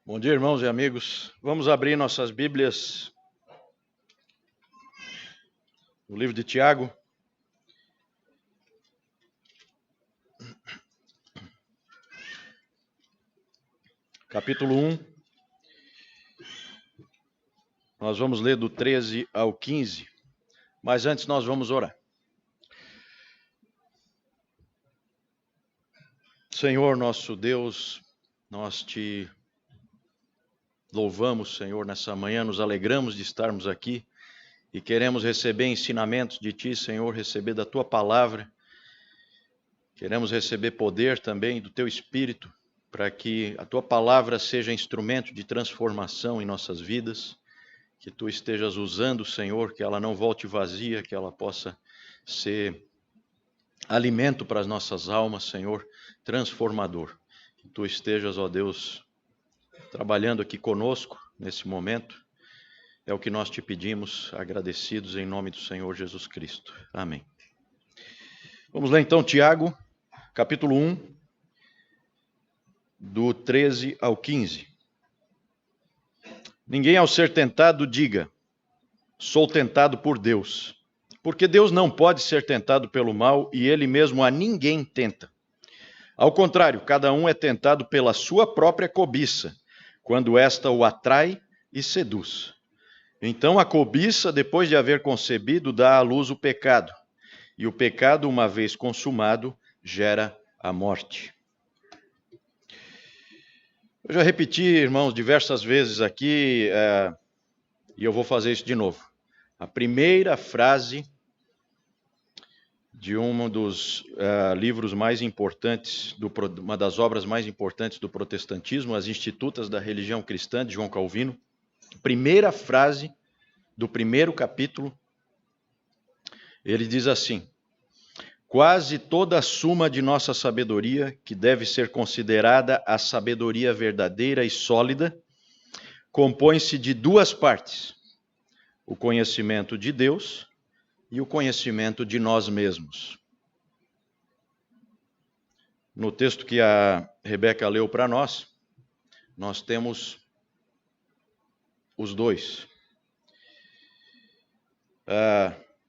Bom dia, irmãos e amigos. Vamos abrir nossas Bíblias no livro de Tiago. Capítulo 1. Nós vamos ler do 13 ao 15, mas antes nós vamos orar. Senhor, nosso Deus, nós te louvamos, Senhor, nessa manhã, nos alegramos de estarmos aqui e queremos receber ensinamentos de Ti, Senhor, receber da Tua palavra. Queremos receber poder também do Teu Espírito, para que a Tua palavra seja instrumento de transformação em nossas vidas, que Tu estejas usando, Senhor, que ela não volte vazia, que ela possa ser alimento para as nossas almas, Senhor, transformador. Que Tu estejas, ó Deus, trabalhando aqui conosco nesse momento. É o que nós te pedimos, agradecidos em nome do Senhor Jesus Cristo. Amém. Vamos ler então Tiago, capítulo 1, do 13 ao 15. Ninguém ao ser tentado diga, sou tentado por Deus. Porque Deus não pode ser tentado pelo mal e Ele mesmo a ninguém tenta. Ao contrário, cada um é tentado pela sua própria cobiça, quando esta o atrai e seduz. Então a cobiça, depois de haver concebido, dá à luz o pecado. E o pecado, uma vez consumado, gera a morte. Eu já repeti, irmãos, diversas vezes aqui, e eu vou fazer isso de novo. A primeira frase de um dos livros mais importantes, uma das obras mais importantes do protestantismo, As Institutas da Religião Cristã, de João Calvino. Primeira frase do primeiro capítulo, ele diz assim: quase toda a suma de nossa sabedoria, que deve ser considerada a sabedoria verdadeira e sólida, compõe-se de duas partes: o conhecimento de Deus e o conhecimento de nós mesmos. No texto que a Rebeca leu para nós temos os dois.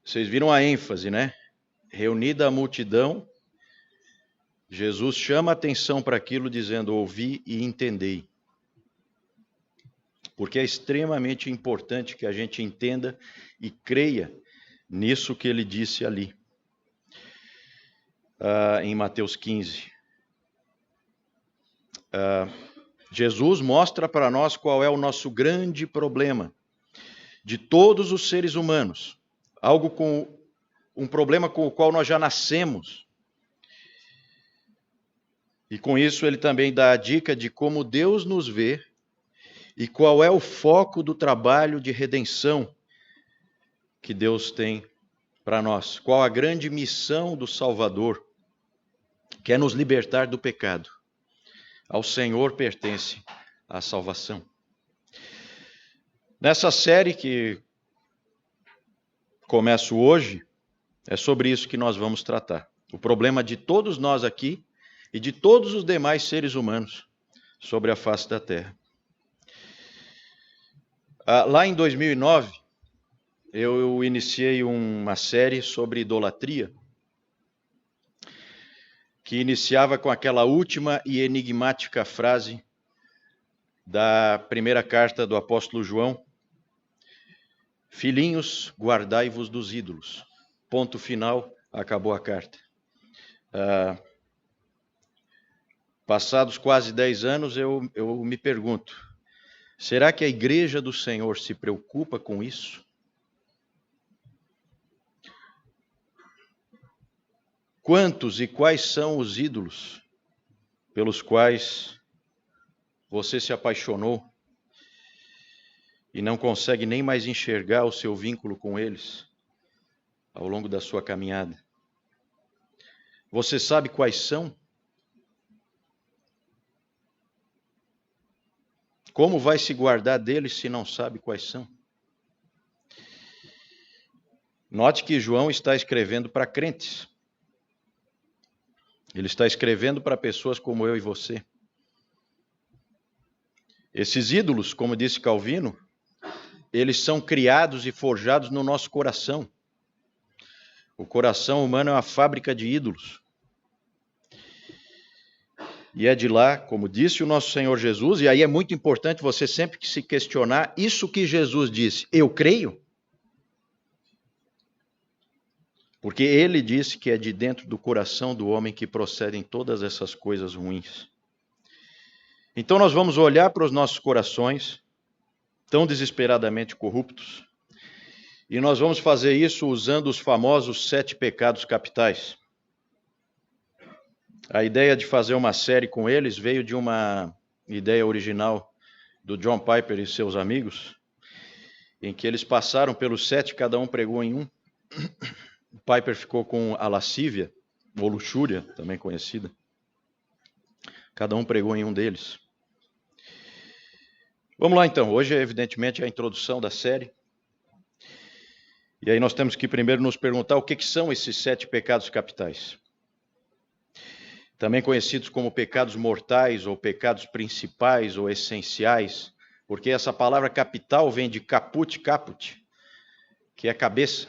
Vocês viram a ênfase, né? Reunida a multidão, Jesus chama a atenção para aquilo dizendo, ouvi e entendei. Porque é extremamente importante que a gente entenda e creia nisso que ele disse ali, em Mateus 15. Jesus mostra para nós qual é o nosso grande problema de todos os seres humanos, um problema com o qual nós já nascemos. E com isso ele também dá a dica de como Deus nos vê e qual é o foco do trabalho de redenção que Deus tem para nós. Qual a grande missão do Salvador, que é nos libertar do pecado. Ao Senhor pertence a salvação. Nessa série que começo hoje, é sobre isso que nós vamos tratar. O problema de todos nós aqui e de todos os demais seres humanos sobre a face da Terra. Lá em 2009, eu iniciei uma série sobre idolatria, que iniciava com aquela última e enigmática frase da primeira carta do apóstolo João: filhinhos, guardai-vos dos ídolos. Ponto final, acabou a carta. Passados quase 10 anos, eu me pergunto, será que a Igreja do Senhor se preocupa com isso? Quantos e quais são os ídolos pelos quais você se apaixonou e não consegue nem mais enxergar o seu vínculo com eles ao longo da sua caminhada? Você sabe quais são? Como vai se guardar deles se não sabe quais são? Note que João está escrevendo para crentes. Ele está escrevendo para pessoas como eu e você. Esses ídolos, como disse Calvino, eles são criados e forjados no nosso coração. O coração humano é uma fábrica de ídolos. E é de lá, como disse o nosso Senhor Jesus, e aí é muito importante você sempre se questionar, isso que Jesus disse, eu creio? Porque ele disse que é de dentro do coração do homem que procedem todas essas coisas ruins. Então nós vamos olhar para os nossos corações, tão desesperadamente corruptos, e nós vamos fazer isso usando os famosos 7 pecados capitais. A ideia de fazer uma série com eles veio de uma ideia original do John Piper e seus amigos, em que eles passaram pelos 7, cada um pregou em um. O Piper ficou com a lascívia, ou luxúria, também conhecida. Cada um pregou em um deles. Vamos lá então, hoje evidentemente é a introdução da série. E aí nós temos que primeiro nos perguntar o que são esses 7 pecados capitais. Também conhecidos como pecados mortais, ou pecados principais, ou essenciais, porque essa palavra capital vem de caput, que é cabeça.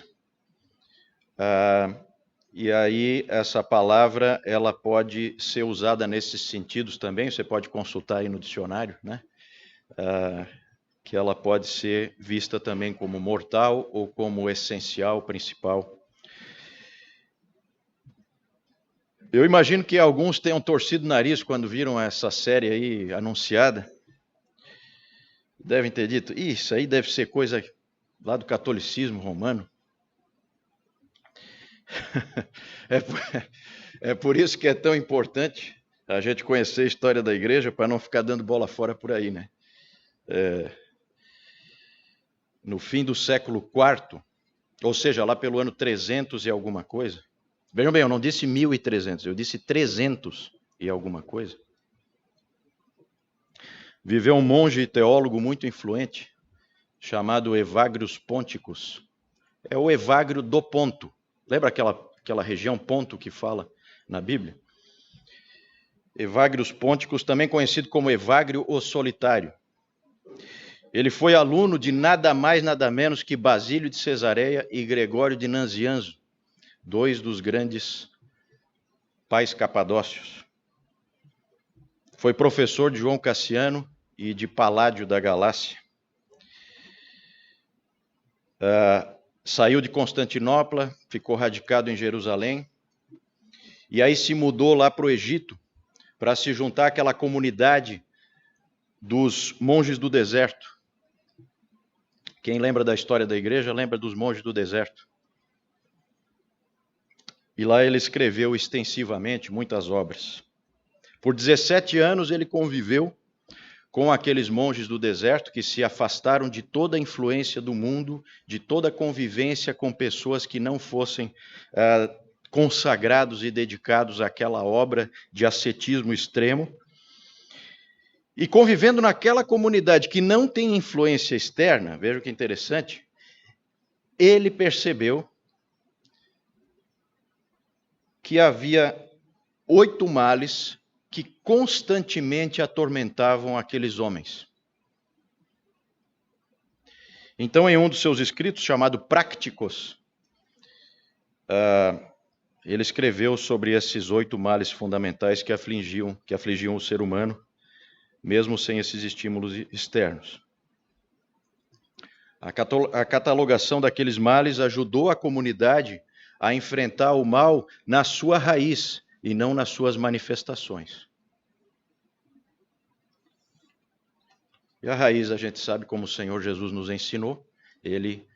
E aí essa palavra ela pode ser usada nesses sentidos também, você pode consultar aí no dicionário, né? Que ela pode ser vista também como mortal ou como essencial, principal. Eu imagino que alguns tenham torcido o nariz quando viram essa série aí anunciada. Devem ter dito, isso aí deve ser coisa lá do catolicismo romano. É por isso que é tão importante a gente conhecer a história da igreja, para não ficar dando bola fora por aí, né? No fim do século IV, ou seja, lá pelo ano 300 e alguma coisa. Vejam bem, eu não disse 1300, eu disse 300 e alguma coisa. Viveu um monge e teólogo muito influente, chamado Evagrius Ponticus. É o Evagrio do Ponto. Lembra aquela região Ponto que fala na Bíblia? Evagrius Ponticus, também conhecido como Evagrio o Solitário. Ele foi aluno de nada mais, nada menos que Basílio de Cesareia e Gregório de Nazianzo, 2 dos grandes pais capadócios. Foi professor de João Cassiano e de Paládio da Galácia. Saiu de Constantinopla, ficou radicado em Jerusalém, e aí se mudou lá para o Egito, para se juntar àquela comunidade dos monges do deserto. Quem lembra da história da igreja, lembra dos monges do deserto. E lá ele escreveu extensivamente muitas obras. Por 17 anos ele conviveu com aqueles monges do deserto que se afastaram de toda a influência do mundo, de toda a convivência com pessoas que não fossem consagrados e dedicados àquela obra de ascetismo extremo. E convivendo naquela comunidade que não tem influência externa, veja que interessante, ele percebeu que havia 8 males que constantemente atormentavam aqueles homens. Então, em um dos seus escritos, chamado Prácticos, ele escreveu sobre esses 8 males fundamentais que afligiam o ser humano, mesmo sem esses estímulos externos. A catalogação daqueles males ajudou a comunidade a enfrentar o mal na sua raiz e não nas suas manifestações. E a raiz a gente sabe como o Senhor Jesus nos ensinou, ele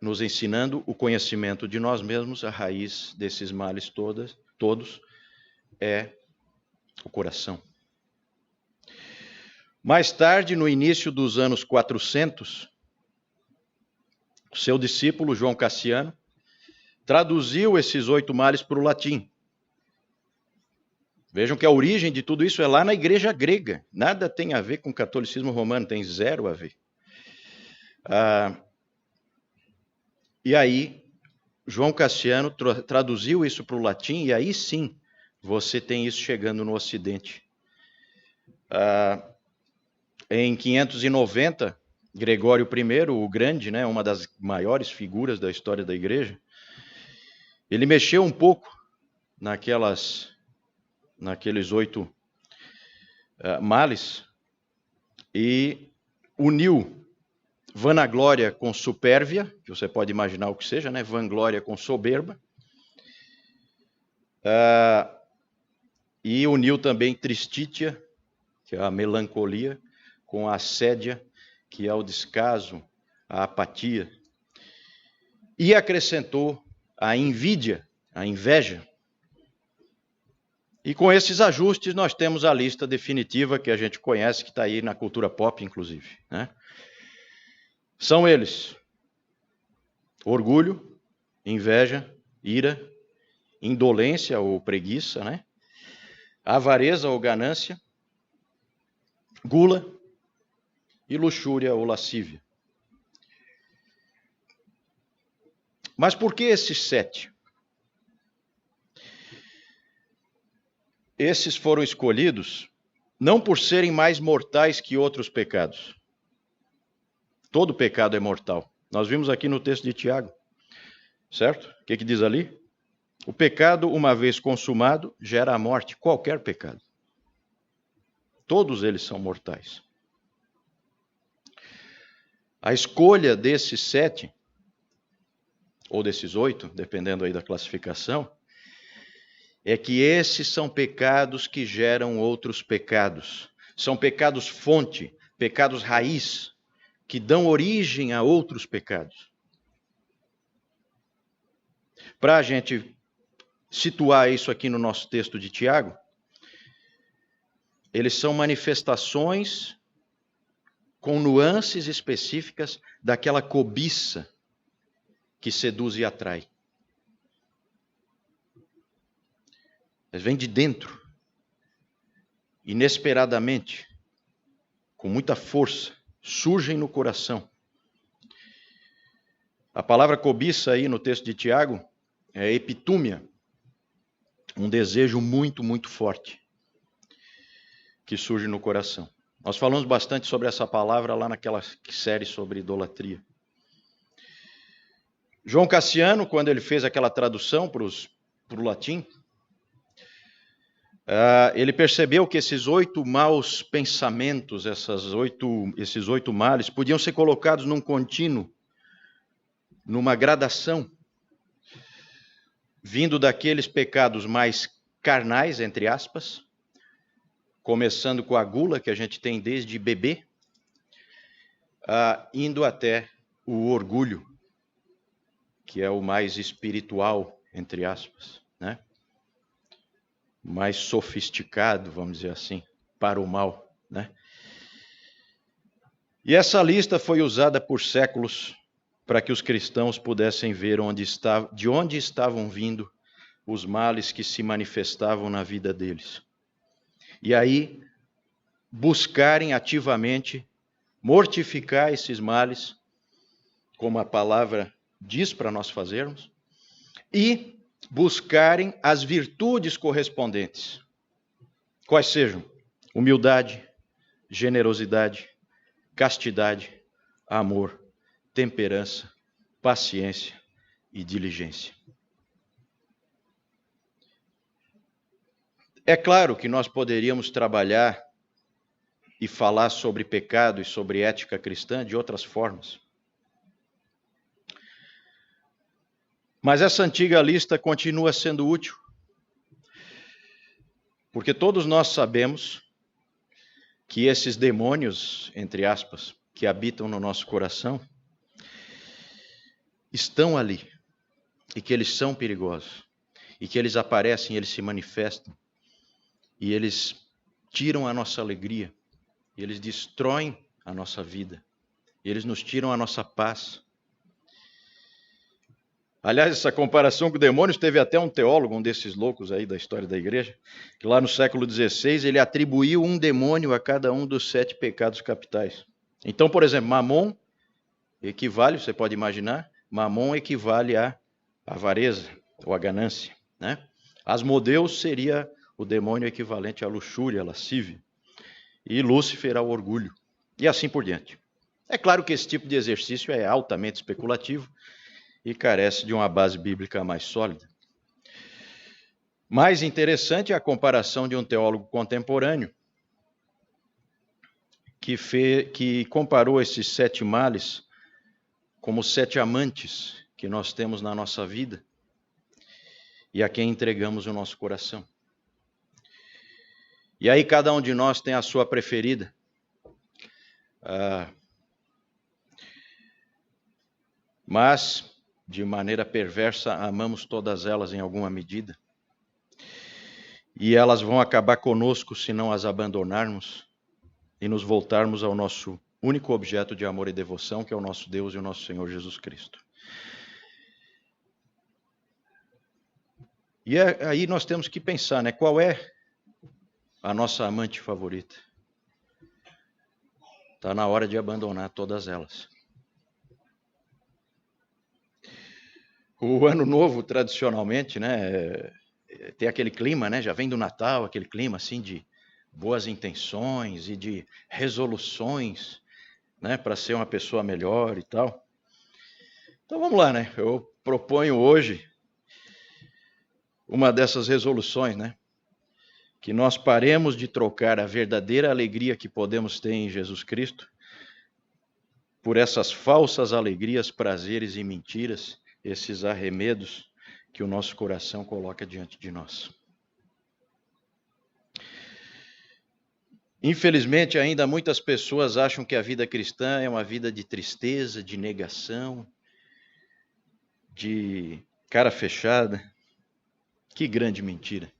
nos ensinando o conhecimento de nós mesmos, a raiz desses males todos é o coração. Mais tarde, no início dos anos 400, seu discípulo João Cassiano traduziu esses 8 males para o latim. Vejam que a origem de tudo isso é lá na igreja grega. Nada tem a ver com o catolicismo romano, tem 0 a ver. E aí, João Cassiano traduziu isso para o latim, e aí sim, você tem isso chegando no Ocidente. Em 590, Gregório I, o Grande, né, uma das maiores figuras da história da igreja, ele mexeu um pouco naqueles 8 males e uniu vanaglória com supérvia, que você pode imaginar o que seja, né? Vanglória com soberba, e uniu também tristítia, que é a melancolia, com a assédia, que é o descaso, a apatia, e acrescentou a inveja. E com esses ajustes nós temos a lista definitiva que a gente conhece, que está aí na cultura pop, inclusive, né? São eles: orgulho, inveja, ira, indolência ou preguiça, né? Avareza ou ganância, gula e luxúria ou lascívia. Mas por que esses 7? Esses foram escolhidos não por serem mais mortais que outros pecados. Todo pecado é mortal. Nós vimos aqui no texto de Tiago, certo? O que diz ali? O pecado, uma vez consumado, gera a morte. Qualquer pecado. Todos eles são mortais. A escolha desses 7, ou desses 8, dependendo aí da classificação, é que esses são pecados que geram outros pecados. São pecados fonte, pecados raiz, que dão origem a outros pecados. Para a gente situar isso aqui no nosso texto de Tiago, eles são manifestações com nuances específicas daquela cobiça que seduz e atrai. Eles vêm de dentro, inesperadamente, com muita força, surgem no coração. A palavra cobiça aí no texto de Tiago é epitúmia, um desejo muito, muito forte que surge no coração. Nós falamos bastante sobre essa palavra lá naquela série sobre idolatria. João Cassiano, quando ele fez aquela tradução para o latim, ele percebeu que esses 8 maus pensamentos, esses 8 males, podiam ser colocados num contínuo, numa gradação, vindo daqueles pecados mais carnais, entre aspas, começando com a gula, que a gente tem desde bebê, indo até o orgulho, que é o mais espiritual, entre aspas, né? Mais sofisticado, vamos dizer assim, para o mal, né? E essa lista foi usada por séculos para que os cristãos pudessem ver de onde estavam vindo os males que se manifestavam na vida deles. E aí, buscarem ativamente mortificar esses males, como a palavra diz para nós fazermos, e buscarem as virtudes correspondentes. Quais sejam? Humildade, generosidade, castidade, amor, temperança, paciência e diligência. É claro que nós poderíamos trabalhar e falar sobre pecado e sobre ética cristã de outras formas. Mas essa antiga lista continua sendo útil, porque todos nós sabemos que esses demônios, entre aspas, que habitam no nosso coração, estão ali, e que eles são perigosos, e que eles aparecem, eles se manifestam, e eles tiram a nossa alegria, e eles destroem a nossa vida, e eles nos tiram a nossa paz. Aliás, essa comparação com demônios, teve até um teólogo, um desses loucos aí da história da igreja, que lá no século XVI, ele atribuiu um demônio a cada um dos 7 pecados capitais. Então, por exemplo, Mamon equivale, você pode imaginar, Mamon equivale à avareza, ou à ganância, né? Asmodeus seria o demônio equivalente à luxúria, à lascívia, e Lúcifer ao orgulho, e assim por diante. É claro que esse tipo de exercício é altamente especulativo e carece de uma base bíblica mais sólida. Mais interessante é a comparação de um teólogo contemporâneo que comparou esses 7 males como 7 amantes que nós temos na nossa vida e a quem entregamos o nosso coração. E aí cada um de nós tem a sua preferida. Mas, de maneira perversa, amamos todas elas em alguma medida. E elas vão acabar conosco se não as abandonarmos e nos voltarmos ao nosso único objeto de amor e devoção, que é o nosso Deus e o nosso Senhor Jesus Cristo. E aí nós temos que pensar, né? Qual é a nossa amante favorita? Está na hora de abandonar todas elas. O Ano Novo, tradicionalmente, né, tem aquele clima, né, já vem do Natal, aquele clima assim de boas intenções e de resoluções, né, para ser uma pessoa melhor e tal. Então vamos lá, né? Eu proponho hoje uma dessas resoluções, né? Que nós paremos de trocar a verdadeira alegria que podemos ter em Jesus Cristo por essas falsas alegrias, prazeres e mentiras, esses arremedos que o nosso coração coloca diante de nós. Infelizmente, ainda muitas pessoas acham que a vida cristã é uma vida de tristeza, de negação, de cara fechada. Que grande mentira.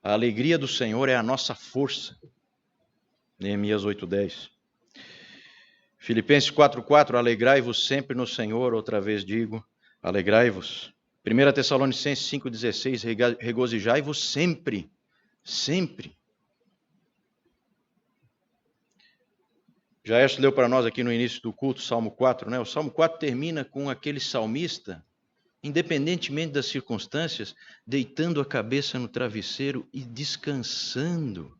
A alegria do Senhor é a nossa força. Neemias 8:10. Filipenses 4:4, alegrai-vos sempre no Senhor, outra vez digo, alegrai-vos. 1 Tessalonicenses 5:16, regozijai-vos sempre, sempre. Jairson leu para nós aqui no início do culto, Salmo 4, né? O Salmo 4 termina com aquele salmista, independentemente das circunstâncias, deitando a cabeça no travesseiro e descansando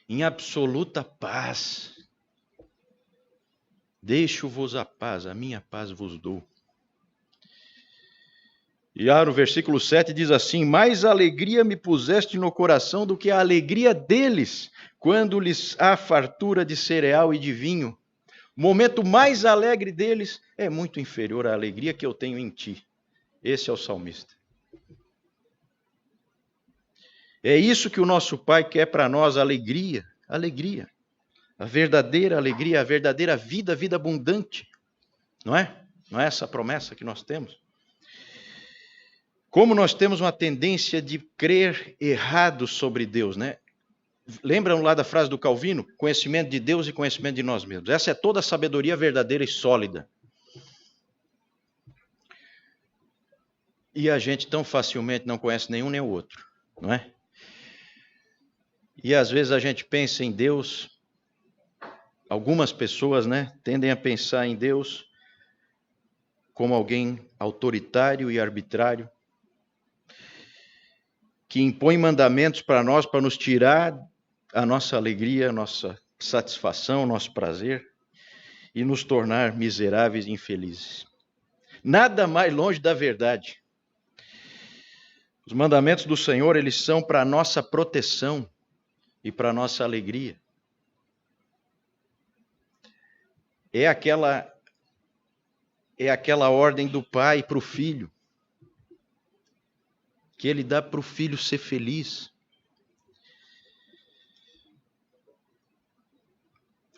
em absoluta paz. Deixo-vos a paz, a minha paz vos dou. E no versículo 7 diz assim, mais alegria me puseste no coração do que a alegria deles, quando lhes há fartura de cereal e de vinho. O momento mais alegre deles é muito inferior à alegria que eu tenho em ti. Esse é o salmista. É isso que o nosso Pai quer para nós, alegria, alegria. A verdadeira alegria, a verdadeira vida, a vida abundante. Não é? Não é essa a promessa que nós temos? Como nós temos uma tendência de crer errado sobre Deus, né? Lembram lá da frase do Calvino? Conhecimento de Deus e conhecimento de nós mesmos. Essa é toda a sabedoria verdadeira e sólida. E a gente tão facilmente não conhece nenhum nem o outro, não é? E às vezes a gente pensa em Deus, algumas pessoas, né, tendem a pensar em Deus como alguém autoritário e arbitrário, que impõe mandamentos para nós para nos tirar a nossa alegria, a nossa satisfação, o nosso prazer e nos tornar miseráveis e infelizes. Nada mais longe da verdade. Os mandamentos do Senhor, eles são para a nossa proteção e para a nossa alegria. É aquela ordem do pai para o filho, que ele dá para o filho ser feliz.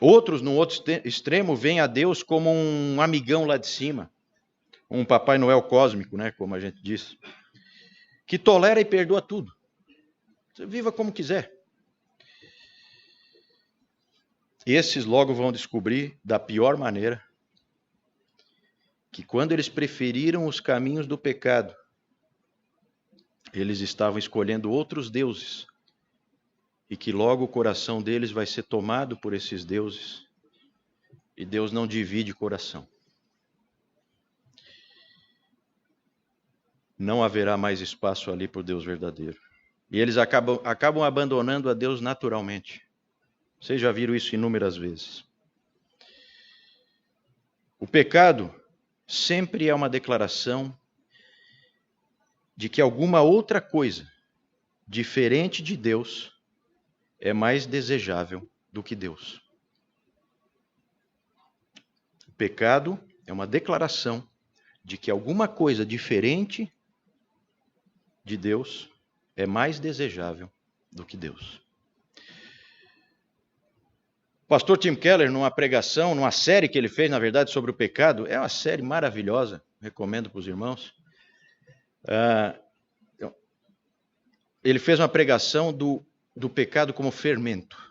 Outros, no outro extremo, veem a Deus como um amigão lá de cima, um Papai Noel cósmico, né, como a gente diz, que tolera e perdoa tudo. Você viva como quiser. Esses logo vão descobrir, da pior maneira, que quando eles preferiram os caminhos do pecado, eles estavam escolhendo outros deuses, e que logo o coração deles vai ser tomado por esses deuses, e Deus não divide coração. Não haverá mais espaço ali para o Deus verdadeiro. E eles acabam abandonando a Deus naturalmente, Vocês já viram isso inúmeras vezes. O pecado sempre é uma declaração de que alguma outra coisa diferente de Deus é mais desejável do que Deus. O pecado é uma declaração de que alguma coisa diferente de Deus é mais desejável do que Deus. O pastor Tim Keller, numa pregação, numa série que ele fez, na verdade, sobre o pecado, é uma série maravilhosa, recomendo para os irmãos. Ele fez uma pregação do pecado como fermento.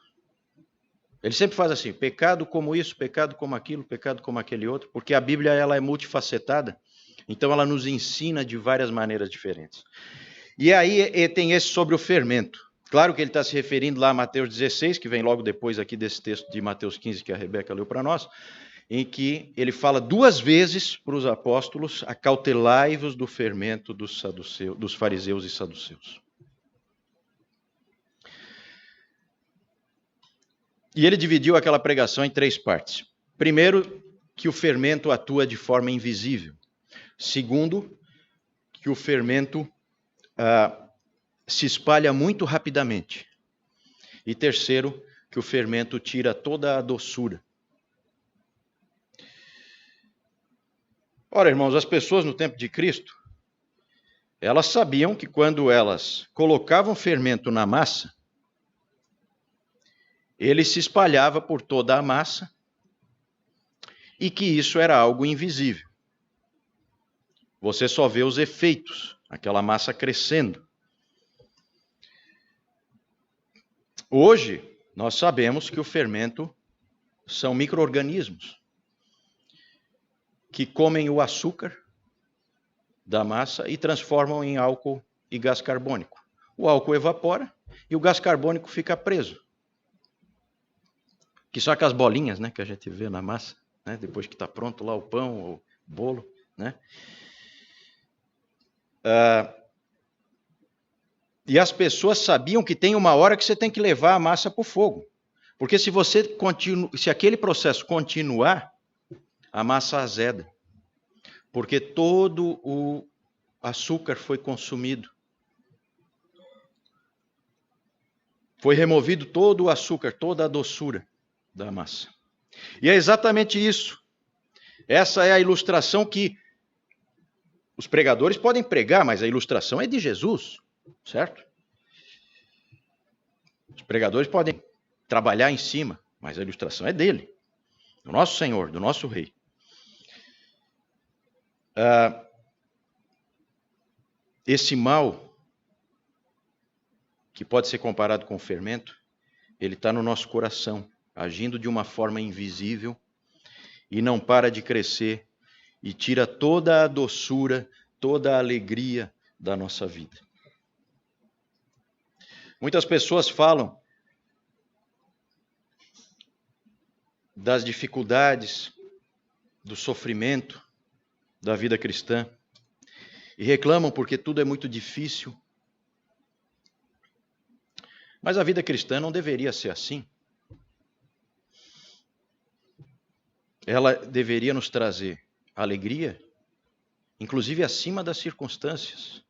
Ele sempre faz assim, pecado como isso, pecado como aquilo, pecado como aquele outro, porque a Bíblia ela é multifacetada, então ela nos ensina de várias maneiras diferentes. E aí tem esse sobre o fermento. Claro que ele está se referindo lá a Mateus 16, que vem logo depois aqui desse texto de Mateus 15, que a Rebeca leu para nós, em que ele fala 2 vezes para os apóstolos, acautelai-vos do fermento dos fariseus e saduceus. E ele dividiu aquela pregação em 3 partes. Primeiro, que o fermento atua de forma invisível. Segundo, que o fermento se espalha muito rapidamente. E terceiro, que o fermento tira toda a doçura. Ora, irmãos, as pessoas no tempo de Cristo, elas sabiam que quando elas colocavam fermento na massa, ele se espalhava por toda a massa e que isso era algo invisível. Você só vê os efeitos, aquela massa crescendo. Hoje, nós sabemos que o fermento são micro-organismos que comem o açúcar da massa e transformam em álcool e gás carbônico. O álcool evapora e o gás carbônico fica preso. Que são aquelas bolinhas, né, que a gente vê na massa, né, depois que está pronto lá o pão, o bolo, né? E as pessoas sabiam que tem uma hora que você tem que levar a massa para o fogo. Porque se aquele processo continuar, a massa azeda. Porque todo o açúcar foi consumido. Foi removido todo o açúcar, toda a doçura da massa. E é exatamente isso. Essa é a ilustração que os pregadores podem pregar, mas a ilustração é de Jesus, certo? Os pregadores podem trabalhar em cima, mas a ilustração é dele, do nosso Senhor, do nosso Rei. Esse mal, que pode ser comparado com o fermento, ele está no nosso coração, agindo de uma forma invisível e não para de crescer e tira toda a doçura, toda a alegria da nossa vida. Muitas pessoas falam das dificuldades, do sofrimento da vida cristã e reclamam porque tudo é muito difícil. Mas a vida cristã não deveria ser assim. Ela deveria nos trazer alegria, inclusive acima das circunstâncias.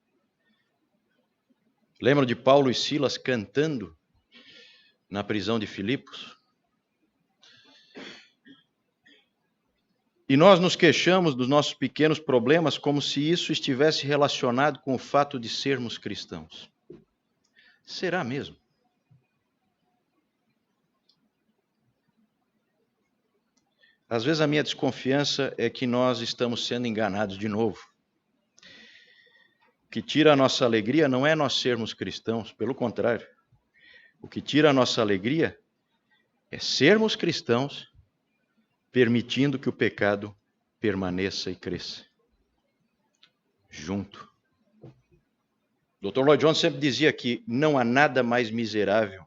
Lembram de Paulo e Silas cantando na prisão de Filipos? E nós nos queixamos dos nossos pequenos problemas como se isso estivesse relacionado com o fato de sermos cristãos. Será mesmo? Às vezes a minha desconfiança é que nós estamos sendo enganados de novo. O que tira a nossa alegria não é nós sermos cristãos, pelo contrário. O que tira a nossa alegria é sermos cristãos, permitindo que o pecado permaneça e cresça. Junto. Dr. Lloyd Jones sempre dizia que não há nada mais miserável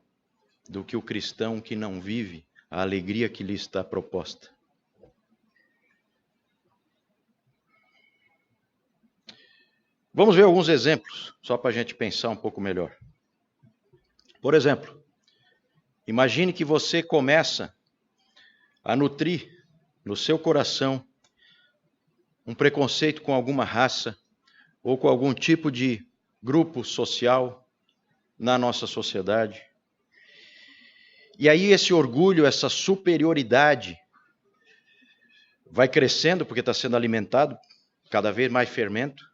do que o cristão que não vive a alegria que lhe está proposta. Vamos ver alguns exemplos, só para a gente pensar um pouco melhor. Por exemplo, Imagine que você começa a nutrir no seu coração um preconceito com alguma raça ou com algum tipo de grupo social na nossa sociedade. E aí esse orgulho, essa superioridade vai crescendo porque está sendo alimentado cada vez mais fermento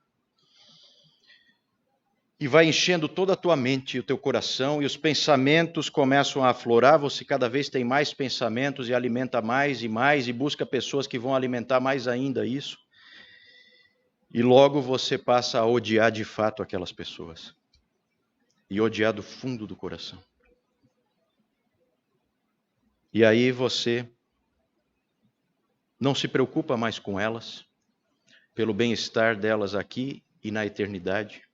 e vai enchendo toda a tua mente e o teu coração e os pensamentos começam a aflorar, você cada vez tem mais pensamentos e alimenta mais e busca pessoas que vão alimentar mais ainda isso. E logo você passa a odiar de fato aquelas pessoas. E odiar do fundo do coração. E aí você não se preocupa mais com elas, pelo bem-estar delas aqui e na eternidade.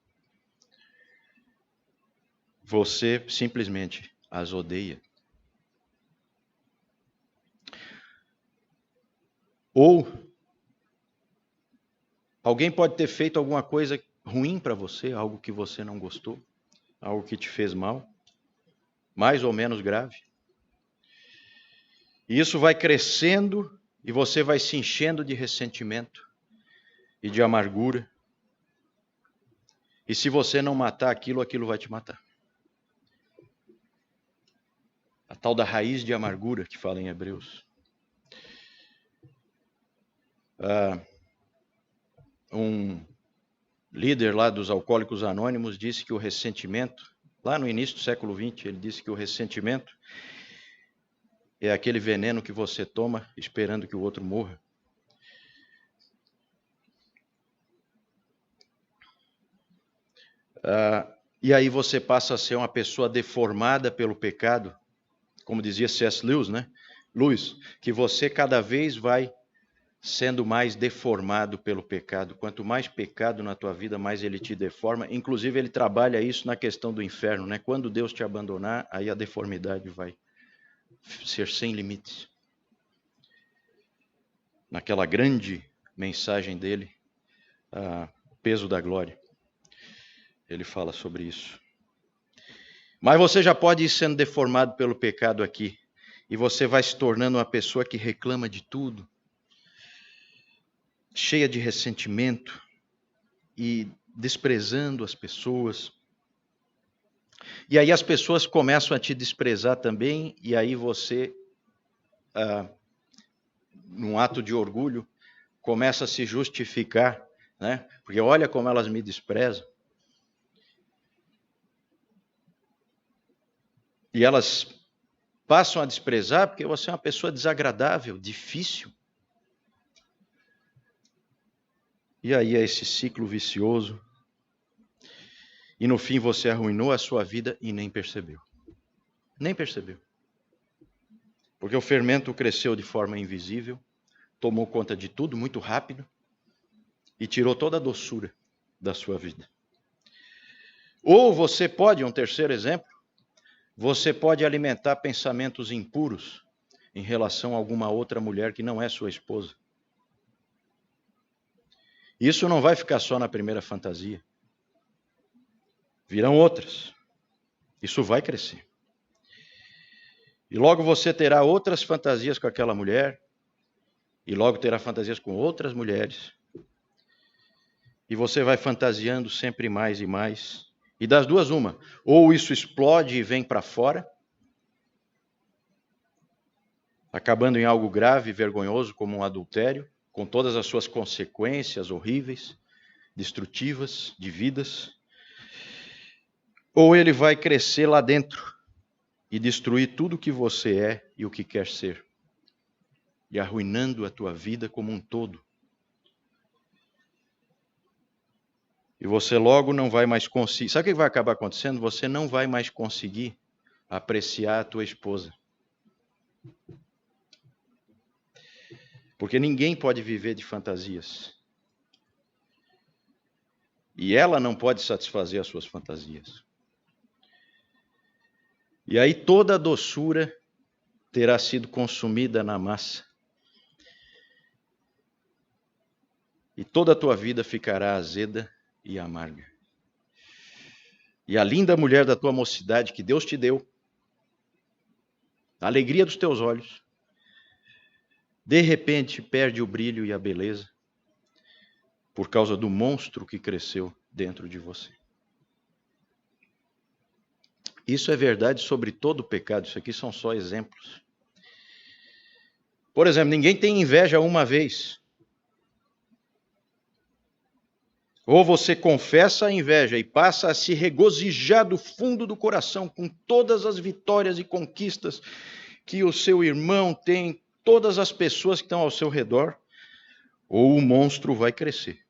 Você simplesmente as odeia. Ou alguém pode ter feito alguma coisa ruim para você, algo que você não gostou, algo que te fez mal, mais ou menos grave. E isso vai crescendo e você vai se enchendo de ressentimento e de amargura. E se você não matar aquilo, aquilo vai te matar. A tal da raiz de amargura que fala em Hebreus. Um líder lá dos Alcoólicos Anônimos disse que o ressentimento, lá no início do século XX, ele disse que o ressentimento é aquele veneno que você toma esperando que o outro morra. E aí você passa a ser uma pessoa deformada pelo pecado, como dizia C.S. Lewis, né? Que você cada vez vai sendo mais deformado pelo pecado. Quanto mais pecado na tua vida, mais ele te deforma. Inclusive, ele trabalha isso na questão do inferno, né? Quando Deus te abandonar, aí a deformidade vai ser sem limites. Naquela grande mensagem dele, o peso da glória, ele fala sobre isso. Mas você já pode ir sendo deformado pelo pecado aqui. E você vai se tornando uma pessoa que reclama de tudo, cheia de ressentimento e desprezando as pessoas. E aí as pessoas começam a te desprezar também, e aí você, num ato de orgulho, começa a se justificar, né? Porque olha como elas me desprezam. E elas passam a desprezar porque você é uma pessoa desagradável, difícil. E aí é esse ciclo vicioso. E no fim você arruinou a sua vida e nem percebeu. Nem percebeu. Porque o fermento cresceu de forma invisível, tomou conta de tudo muito rápido e tirou toda a doçura da sua vida. Ou você pode, um terceiro exemplo, você pode alimentar pensamentos impuros em relação a alguma outra mulher que não é sua esposa. Isso não vai ficar só na primeira fantasia. Virão outras. Isso vai crescer. E logo você terá outras fantasias com aquela mulher, e logo terá fantasias com outras mulheres. E você vai fantasiando sempre mais e mais. E das duas, uma. Ou isso explode e vem para fora, acabando em algo grave e vergonhoso como um adultério, com todas as suas consequências horríveis, destrutivas de vidas. Ou ele vai crescer lá dentro e destruir tudo o que você é e o que quer ser, e arruinando a tua vida como um todo. E você logo não vai mais conseguir... Sabe o que vai acabar acontecendo? Você não vai mais conseguir apreciar a tua esposa. Porque ninguém pode viver de fantasias. E ela não pode satisfazer as suas fantasias. E aí toda a doçura terá sido consumida na massa. E toda a tua vida ficará azeda e amarga. E a linda mulher da tua mocidade que Deus te deu a alegria dos teus olhos, de repente perde o brilho e a beleza por causa do monstro que cresceu dentro de você. Isso é verdade sobre todo o pecado, isso aqui são só exemplos. Por exemplo, ninguém tem inveja uma vez. Ou você confessa a inveja e passa a se regozijar do fundo do coração com todas as vitórias e conquistas que o seu irmão tem, todas as pessoas que estão ao seu redor, ou o monstro vai crescer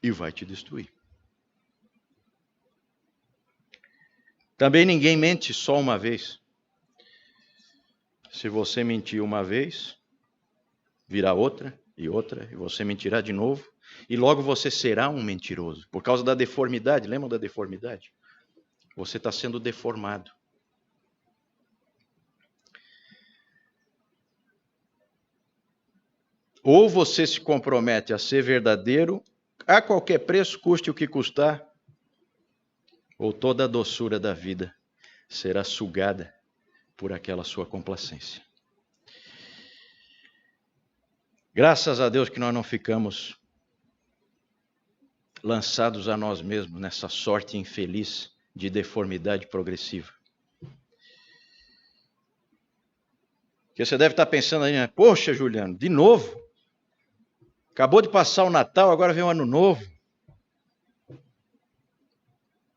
e vai te destruir. Também ninguém mente só uma vez. Se você mentir uma vez, virá outra, e você mentirá de novo, e logo você será um mentiroso. Por causa da deformidade, lembra da deformidade? Você está sendo deformado. Ou você se compromete a ser verdadeiro, a qualquer preço, custe o que custar, ou toda a doçura da vida será sugada por aquela sua complacência. Graças a Deus que nós não ficamos lançados a nós mesmos nessa sorte infeliz de deformidade progressiva. Porque você deve estar pensando aí, né? Poxa, Juliano, de novo? Acabou de passar o Natal, agora vem o Ano Novo.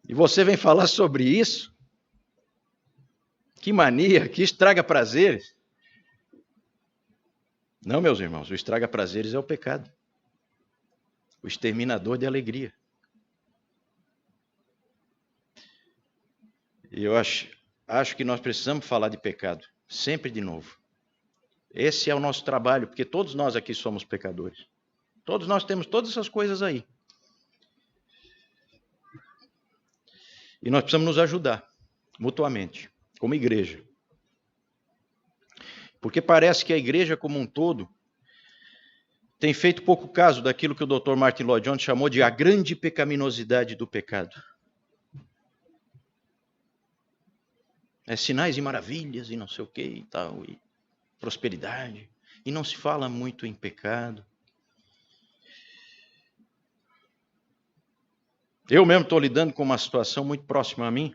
E você vem falar sobre isso? Que mania, que estraga prazeres. Não, meus irmãos, o estraga prazeres é o pecado. O exterminador de alegria. E eu acho que nós precisamos falar de pecado, sempre de novo. Esse é o nosso trabalho, porque todos nós aqui somos pecadores. Todos nós temos todas essas coisas aí. E nós precisamos nos ajudar, mutuamente, como igreja. Porque parece que a igreja como um todo tem feito pouco caso daquilo que o Dr. Martin Lloyd Jones chamou de a grande pecaminosidade do pecado. Sinais e maravilhas e não sei o que e tal, e prosperidade. E não se fala muito em pecado. Eu mesmo estou lidando com uma situação muito próxima a mim,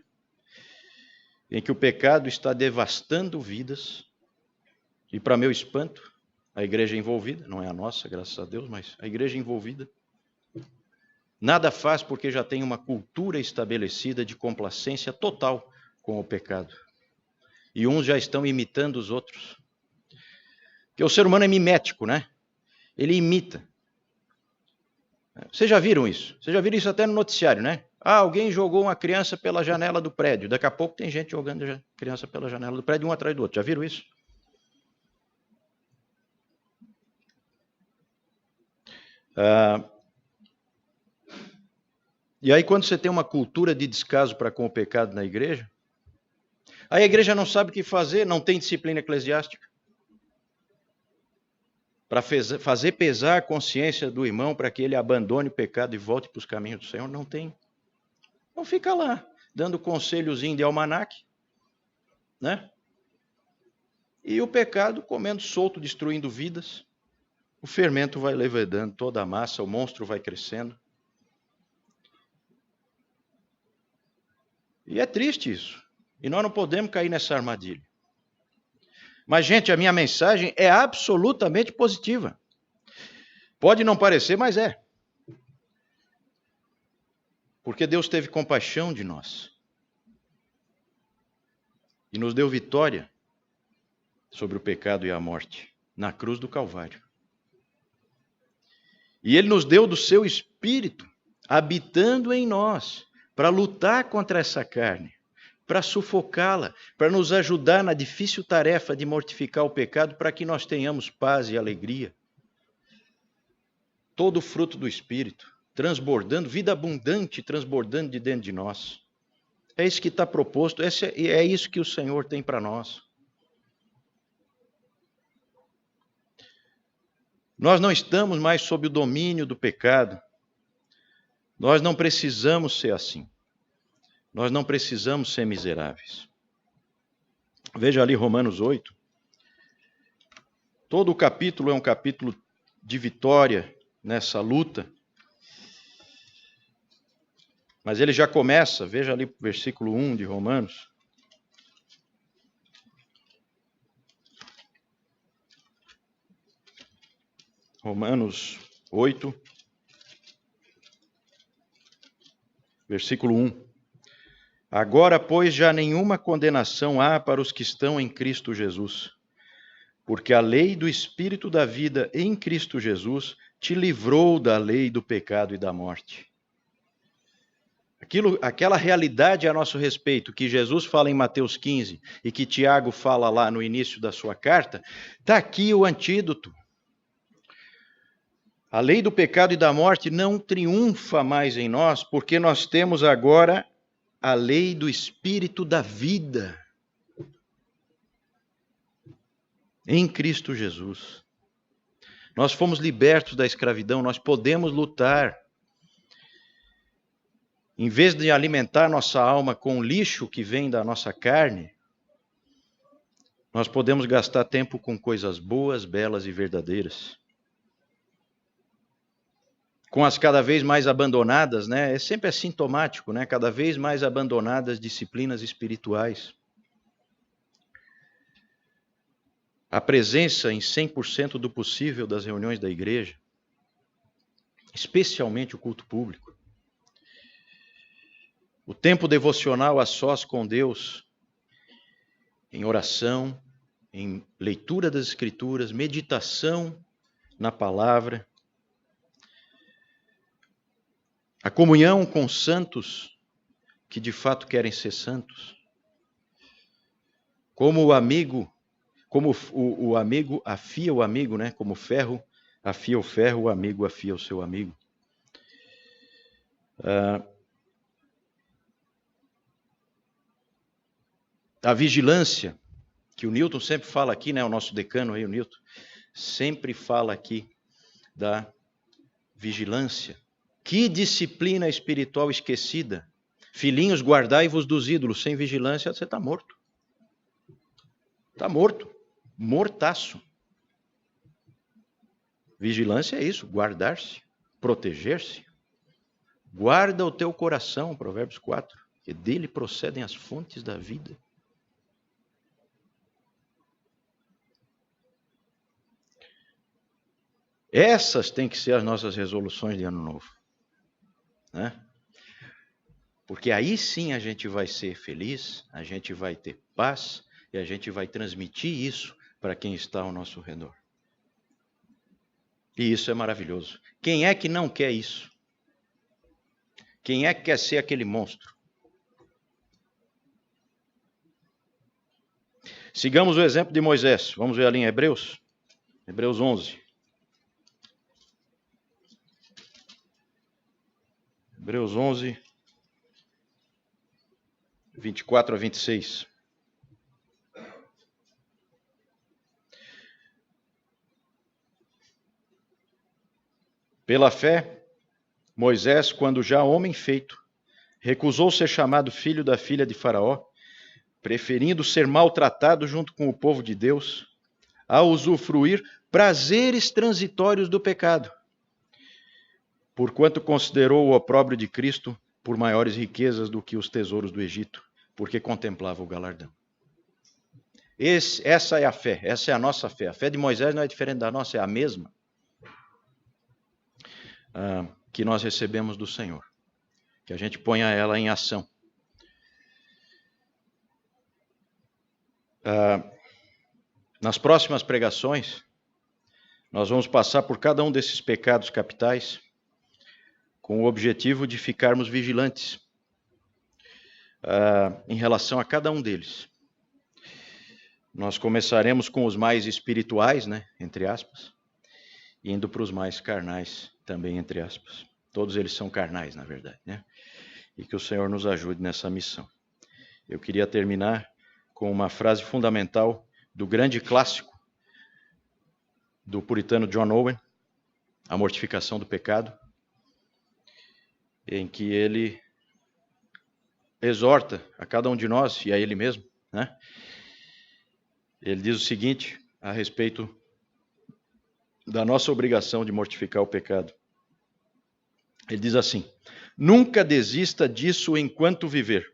em que o pecado está devastando vidas, e para meu espanto, a igreja envolvida, não é a nossa, graças a Deus, mas a igreja envolvida, nada faz porque já tem uma cultura estabelecida de complacência total com o pecado. E uns já estão imitando os outros. Porque o ser humano é mimético, né? Ele imita. Vocês já viram isso? Vocês já viram isso até no noticiário, né? Alguém jogou uma criança pela janela do prédio. Daqui a pouco tem gente jogando a criança pela janela do prédio, um atrás do outro. Já viram isso? E aí, quando você tem uma cultura de descaso para com o pecado na igreja, aí a igreja não sabe o que fazer, não tem disciplina eclesiástica. Para fazer pesar a consciência do irmão para que ele abandone o pecado e volte para os caminhos do Senhor, não tem. Então fica lá, dando conselhozinho de almanaque, né? E o pecado comendo solto, destruindo vidas. O fermento vai levedando toda a massa, o monstro vai crescendo. E é triste isso. E nós não podemos cair nessa armadilha. Mas, gente, a minha mensagem é absolutamente positiva. Pode não parecer, mas é. Porque Deus teve compaixão de nós. E nos deu vitória sobre o pecado e a morte na cruz do Calvário. E Ele nos deu do seu Espírito, habitando em nós, para lutar contra essa carne, para sufocá-la, para nos ajudar na difícil tarefa de mortificar o pecado, para que nós tenhamos paz e alegria. Todo o fruto do Espírito, transbordando, vida abundante, transbordando de dentro de nós. É isso que está proposto, é isso que o Senhor tem para nós. Nós não estamos mais sob o domínio do pecado. Nós não precisamos ser assim. Nós não precisamos ser miseráveis. Veja ali Romanos 8. Todo o capítulo é um capítulo de vitória nessa luta. Mas ele já começa, veja ali o versículo 1 de Romanos. Romanos 8, versículo 1. Agora, pois, já nenhuma condenação há para os que estão em Cristo Jesus, porque a lei do Espírito da vida em Cristo Jesus te livrou da lei do pecado e da morte. Aquela realidade a nosso respeito, que Jesus fala em Mateus 15 e que Tiago fala lá no início da sua carta, está aqui o antídoto. A lei do pecado e da morte não triunfa mais em nós, porque nós temos agora a lei do Espírito da vida em Cristo Jesus. Nós fomos libertos da escravidão, nós podemos lutar. Em vez de alimentar nossa alma com lixo que vem da nossa carne, nós podemos gastar tempo com coisas boas, belas e verdadeiras. Com as cada vez mais abandonadas, né? É sempre assintomático, né? Cada vez mais abandonadas disciplinas espirituais. A presença em 100% do possível das reuniões da igreja, especialmente o culto público. O tempo devocional a sós com Deus, em oração, em leitura das Escrituras, meditação na palavra. A comunhão com santos que de fato querem ser santos. Como o amigo afia o amigo, né? Como o ferro afia o ferro, o amigo afia o seu amigo. A vigilância, que o Newton sempre fala aqui, né? O nosso decano aí, o Newton, sempre fala aqui da vigilância. Que disciplina espiritual esquecida. Filhinhos, guardai-vos dos ídolos. Sem vigilância, você está morto. Está morto. Mortaço. Vigilância é isso, guardar-se, proteger-se. Guarda o teu coração, Provérbios 4, que dele procedem as fontes da vida. Essas têm que ser as nossas resoluções de ano novo, né? Porque aí sim a gente vai ser feliz, a gente vai ter paz e a gente vai transmitir isso para quem está ao nosso redor. E isso é maravilhoso. Quem é que não quer isso? Quem é que quer ser aquele monstro? Sigamos o exemplo de Moisés. Vamos ver ali em Hebreus 11. Hebreus 11, 24 a 26. Pela fé, Moisés, quando já homem feito, recusou ser chamado filho da filha de Faraó, preferindo ser maltratado junto com o povo de Deus, a usufruir prazeres transitórios do pecado, porquanto considerou o opróbrio de Cristo por maiores riquezas do que os tesouros do Egito, porque contemplava o galardão. Essa é a fé, essa é a nossa fé. A fé de Moisés não é diferente da nossa, é a mesma que nós recebemos do Senhor, que a gente ponha ela em ação. Nas próximas pregações, nós vamos passar por cada um desses pecados capitais, com o objetivo de ficarmos vigilantes em relação a cada um deles. Nós começaremos com os mais espirituais, né, entre aspas, indo para os mais carnais, também entre aspas. Todos eles são carnais, na verdade, né? E que o Senhor nos ajude nessa missão. Eu queria terminar com uma frase fundamental do grande clássico do puritano John Owen, A Mortificação do Pecado, em que ele exorta a cada um de nós, e a ele mesmo, né, Ele diz o seguinte a respeito da nossa obrigação de mortificar o pecado. Ele diz assim: nunca desista disso enquanto viver.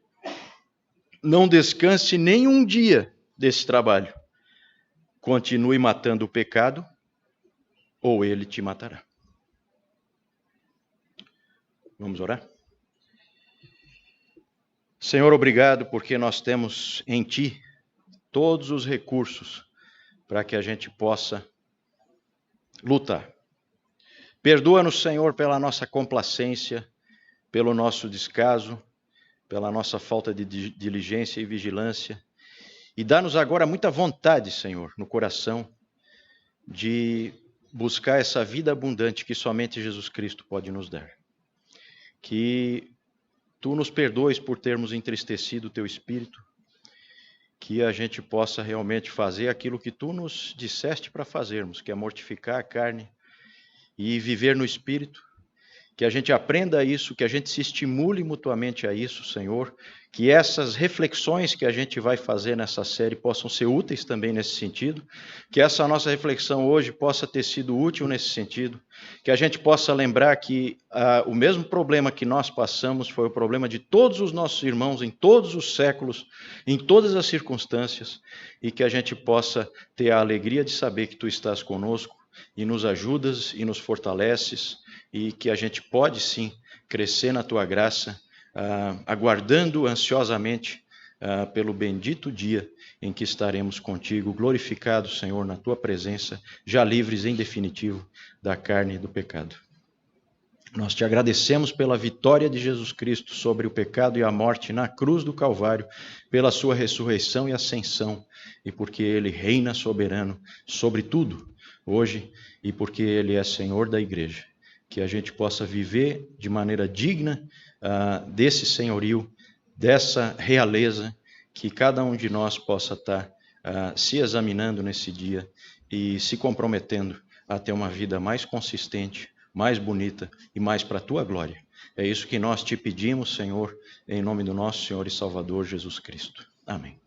Não descanse nem um dia desse trabalho. Continue matando o pecado, ou ele te matará. Vamos orar? Senhor, obrigado porque nós temos em Ti todos os recursos para que a gente possa lutar. Perdoa-nos, Senhor, pela nossa complacência, pelo nosso descaso, pela nossa falta de diligência e vigilância. E dá-nos agora muita vontade, Senhor, no coração, de buscar essa vida abundante que somente Jesus Cristo pode nos dar. Que Tu nos perdoes por termos entristecido o Teu Espírito, que a gente possa realmente fazer aquilo que Tu nos disseste para fazermos, que é mortificar a carne e viver no Espírito, que a gente aprenda isso, que a gente se estimule mutuamente a isso, Senhor, que essas reflexões que a gente vai fazer nessa série possam ser úteis também nesse sentido, que essa nossa reflexão hoje possa ter sido útil nesse sentido, que a gente possa lembrar que o mesmo problema que nós passamos foi o problema de todos os nossos irmãos em todos os séculos, em todas as circunstâncias, e que a gente possa ter a alegria de saber que Tu estás conosco e nos ajudas e nos fortaleces, e que a gente pode sim crescer na Tua graça, aguardando ansiosamente pelo bendito dia em que estaremos contigo, glorificados, Senhor, na Tua presença, já livres em definitivo da carne e do pecado. Nós Te agradecemos pela vitória de Jesus Cristo sobre o pecado e a morte na cruz do Calvário, pela Sua ressurreição e ascensão, e porque Ele reina soberano sobre tudo, hoje, e porque Ele é Senhor da igreja. Que a gente possa viver de maneira digna desse senhorio, dessa realeza, que cada um de nós possa estar se examinando nesse dia e se comprometendo a ter uma vida mais consistente, mais bonita e mais para a Tua glória. É isso que nós Te pedimos, Senhor, em nome do nosso Senhor e Salvador Jesus Cristo. Amém.